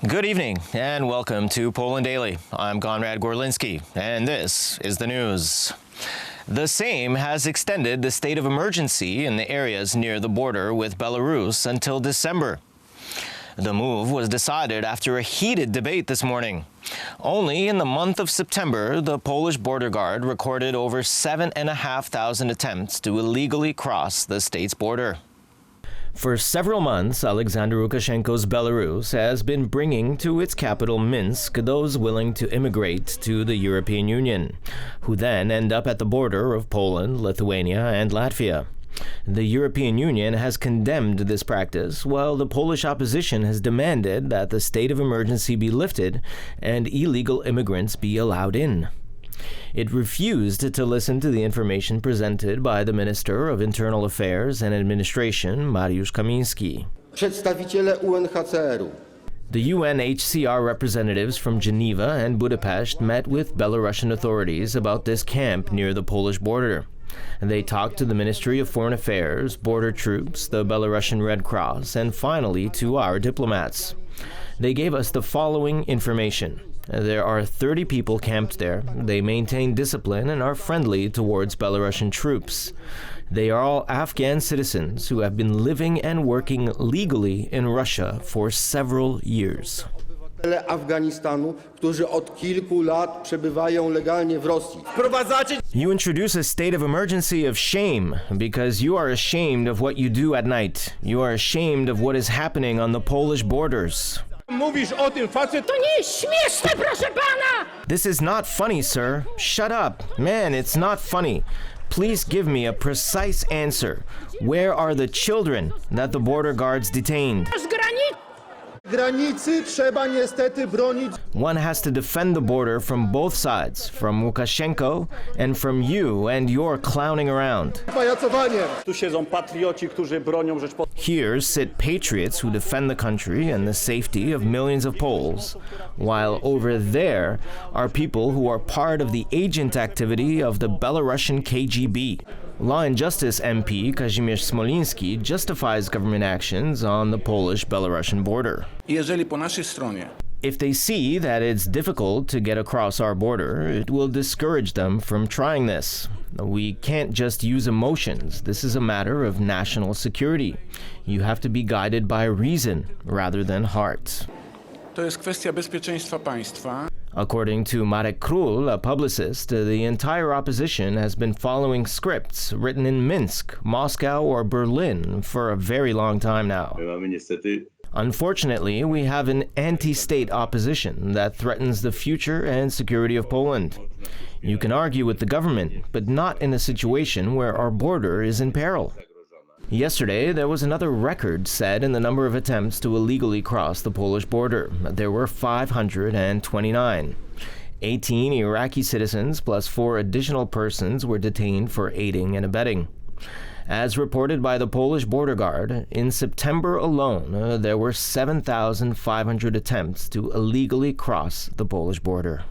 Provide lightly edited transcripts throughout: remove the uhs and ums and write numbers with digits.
Good evening and welcome to Poland Daily. I'm Konrad Gorlinski and this is the news. The Sejm has extended the state of emergency in the areas near the border with Belarus until December. The move was decided after a heated debate this morning. Only in the month of September, the Polish border guard recorded over 7,500 attempts to illegally cross the state's border. For several months, Alexander Lukashenko's Belarus has been bringing to its capital Minsk those willing to immigrate to the European Union, who then end up at the border of Poland, Lithuania and Latvia. The European Union has condemned this practice, while the Polish opposition has demanded that the state of emergency be lifted and illegal immigrants be allowed in. It refused to listen to the information presented by the Minister of Internal Affairs and Administration Mariusz Kaminski. Przedstawiciele UNHCR-u. The UNHCR representatives from Geneva and Budapest met with Belarusian authorities about this camp near the Polish border. They talked to the Ministry of Foreign Affairs, border troops, the Belarusian Red Cross, and finally to our diplomats. They gave us the following information. There are 30 people camped there. They maintain discipline and are friendly towards Belarusian troops. They are all Afghan citizens who have been living and working legally in Russia for several years. Afganistanu, którzy od kilku lat przebywają legalnie w Rosji. You introduce a state of emergency of shame because you are ashamed of what you do at night. You are ashamed of what is happening on the Polish borders. Mówisz o tym, facet? To nie jest śmieszne, proszę pana! This is not funny, sir. Shut up. Man, it's not funny. Please give me a precise answer. Where are the children that the border guards detained? Granicy trzeba niestety bronić. One has to defend the border from both sides, from Lukashenko and from you and your clowning around. Tu siedzą patrioci, którzy bronią Rzeczpospolitej. Here sit patriots who defend the country and the safety of millions of Poles, while over there are people who are part of the agent activity of the Belarusian KGB. Law and Justice MP Kazimierz Smoliński justifies government actions on the Polish-Belarusian border. Jeżeli po naszej stronie If they see that it's difficult to get across our border, it will discourage them from trying this. We can't just use emotions. This is a matter of national security. You have to be guided by reason rather than heart. to jest kwestia bezpieczeństwa państwa. According to Marek Król, a publicist, the entire opposition has been following scripts written in Minsk, Moscow, or Berlin for a very long time now. Unfortunately, we have an anti-state opposition that threatens the future and security of Poland. You can argue with the government, but not in a situation where our border is in peril. Yesterday, there was another record set in the number of attempts to illegally cross the Polish border. There were 529. 18 Iraqi citizens plus 4 additional persons were detained for aiding and abetting. As reported by the Polish border guard, in September alone, there were 7,500 attempts to illegally cross the Polish border.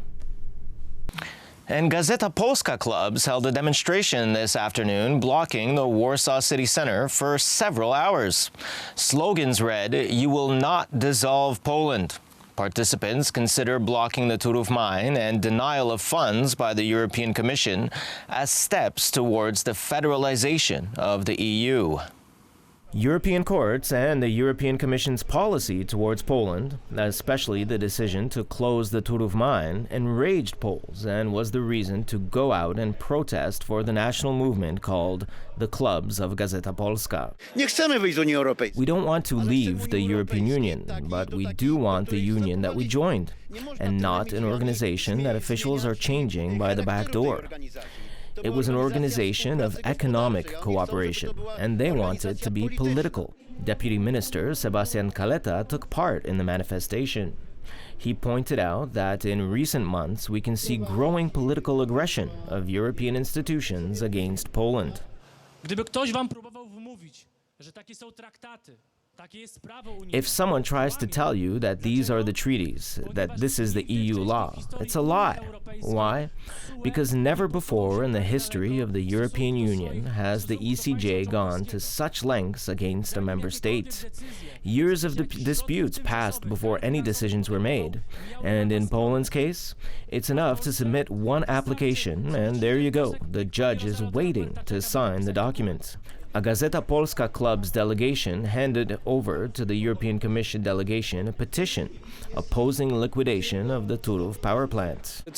And Gazeta Polska clubs held a demonstration this afternoon blocking the Warsaw city center for several hours. Slogans read, "You will not dissolve Poland." Participants consider blocking the Turów mine and denial of funds by the European Commission as steps towards the federalization of the EU. European courts and the European Commission's policy towards Poland, especially the decision to close the Turów mine, enraged Poles and was the reason to go out and protest for the national movement called the Clubs of Gazeta Polska. Nie chcemy wyjść z Unii Europejskiej. We don't want to leave the European Union, but we do want the union that we joined, and not an organization that officials are changing by the back door. It was an organization of economic cooperation, and they wanted to be political. Deputy Minister Sebastian Kaleta took part in the manifestation. He pointed out that in recent months we can see growing political aggression of European institutions against Poland. Gdyby ktoś wam próbował wmówić, że takie są traktaty, If someone tries to tell you that these are the treaties, that this is the EU law, it's a lie. Why? Because never before in the history of the European Union has the ECJ gone to such lengths against a member state. Years of disputes passed before any decisions were made, and in Poland's case, it's enough to submit one application, and there you go, the judge is waiting to sign the document. A Gazeta Polska club's delegation handed over to the European Commission delegation a petition opposing liquidation of the Turów power plant. The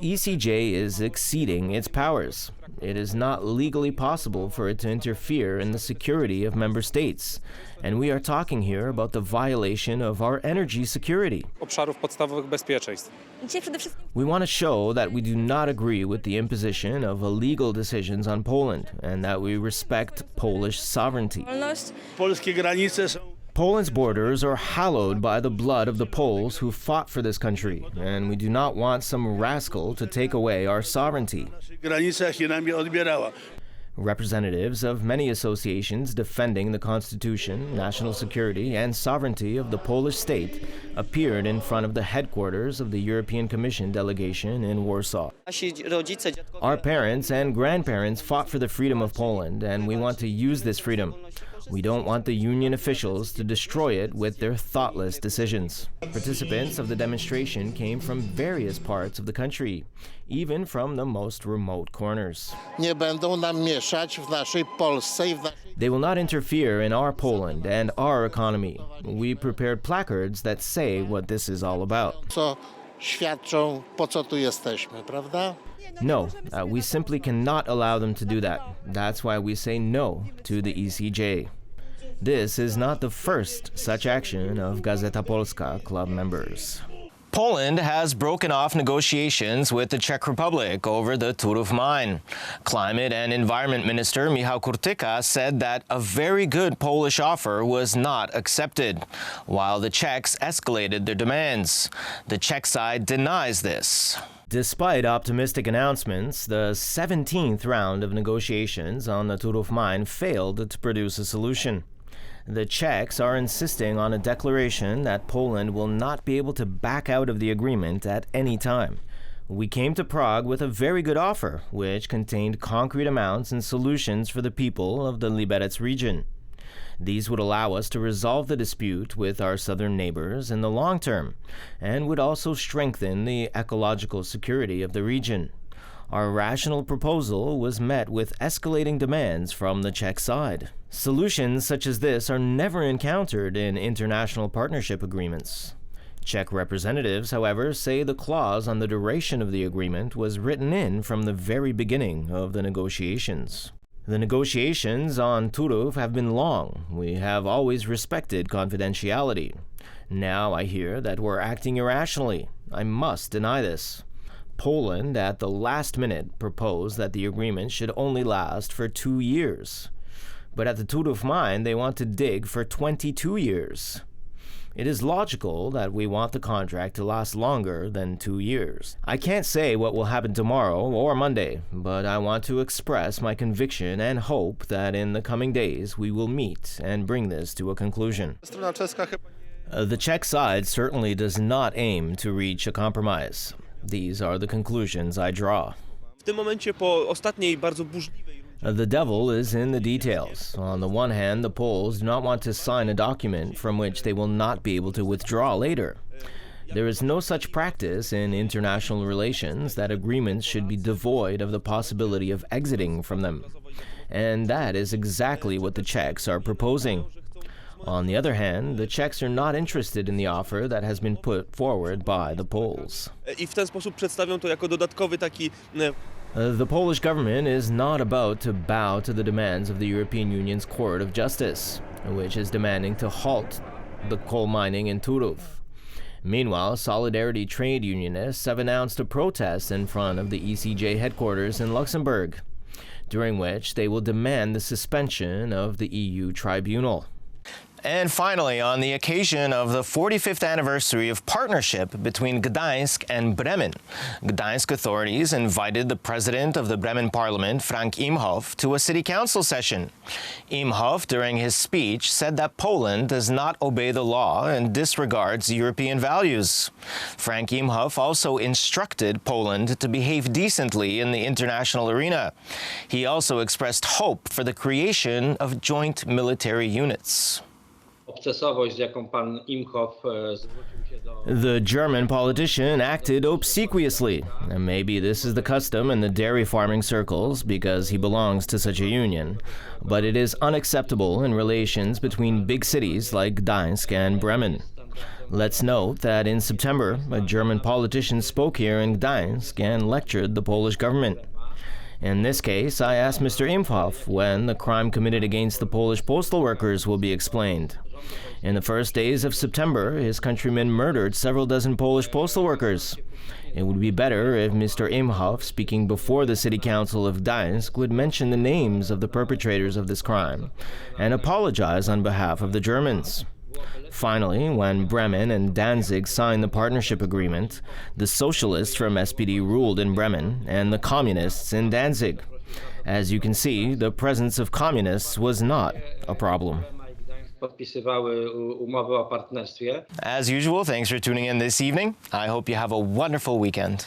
ECJ is exceeding its powers. It is not legally possible for it to interfere in the security of member states, and we are talking here about the violation of our energy security. We want to show that we do not agree with the imposition of illegal decisions on Poland and that we respect Polish sovereignty. Poland's borders are hallowed by the blood of the Poles who fought for this country, and we do not want some rascal to take away our sovereignty. Representatives of many associations defending the constitution, national security, and sovereignty of the Polish state appeared in front of the headquarters of the European Commission delegation in Warsaw. Our parents and grandparents fought for the freedom of Poland, and we want to use this freedom. We don't want the union officials to destroy it with their thoughtless decisions. Participants of the demonstration came from various parts of the country, even from the most remote corners. They will not interfere in our Poland and our economy. We prepared placards that say what this is all about. No, we simply cannot allow them to do that. That's why we say no to the ECJ. This is not the first such action of Gazeta Polska club members. Poland has broken off negotiations with the Czech Republic over the Turów mine. Climate and Environment Minister Michał Kurtyka said that a very good Polish offer was not accepted, while the Czechs escalated their demands. The Czech side denies this. Despite optimistic announcements, the 17th round of negotiations on the Turów mine failed to produce a solution. The Czechs are insisting on a declaration that Poland will not be able to back out of the agreement at any time. We came to Prague with a very good offer, which contained concrete amounts and solutions for the people of the Liberec region. These would allow us to resolve the dispute with our southern neighbors in the long term, and would also strengthen the ecological security of the region. Our rational proposal was met with escalating demands from the Czech side. Solutions such as this are never encountered in international partnership agreements. Czech representatives, however, say the clause on the duration of the agreement was written in from the very beginning of the negotiations. The negotiations on Turów have been long. We have always respected confidentiality. Now I hear that we're acting irrationally. I must deny this. Poland, at the last minute, proposed that the agreement should only last for 2 years. But at the Turów mine, they want to dig for 22 years. It is logical that we want the contract to last longer than 2 years. I can't say what will happen tomorrow or Monday, but I want to express my conviction and hope that in the coming days we will meet and bring this to a conclusion. The Czech side certainly does not aim to reach a compromise. These are the conclusions I draw. The devil is in the details. On the one hand, the Poles do not want to sign a document from which they will not be able to withdraw later. There is no such practice in international relations that agreements should be devoid of the possibility of exiting from them. And that is exactly what the Czechs are proposing. On the other hand, the Czechs are not interested in the offer that has been put forward by the Poles. The Polish government is not about to bow to the demands of the European Union's Court of Justice, which is demanding to halt the coal mining in Turów. Meanwhile, Solidarity trade unionists have announced a protest in front of the ECJ headquarters in Luxembourg, during which they will demand the suspension of the EU tribunal. And finally, on the occasion of the 45th anniversary of partnership between Gdańsk and Bremen, Gdańsk authorities invited the president of the Bremen parliament, Frankie Imhof, to a city council session. Imhof, during his speech, said that Poland does not obey the law and disregards European values. Frankie Imhof also instructed Poland to behave decently in the international arena. He also expressed hope for the creation of joint military units. The German politician acted obsequiously, and maybe this is the custom in the dairy farming circles because he belongs to such a union. But it is unacceptable in relations between big cities like Gdańsk and Bremen. Let's note that in September, a German politician spoke here in Gdańsk and lectured the Polish government. In this case, I asked Mr. Imhof when the crime committed against the Polish postal workers will be explained. In the first days of September, his countrymen murdered several dozen Polish postal workers. It would be better if Mr. Imhof, speaking before the City Council of Gdańsk, would mention the names of the perpetrators of this crime and apologize on behalf of the Germans. Finally, when Bremen and Danzig signed the partnership agreement, the socialists from SPD ruled in Bremen and the communists in Danzig. As you can see, the presence of communists was not a problem. As usual, thanks for tuning in this evening. I hope you have a wonderful weekend.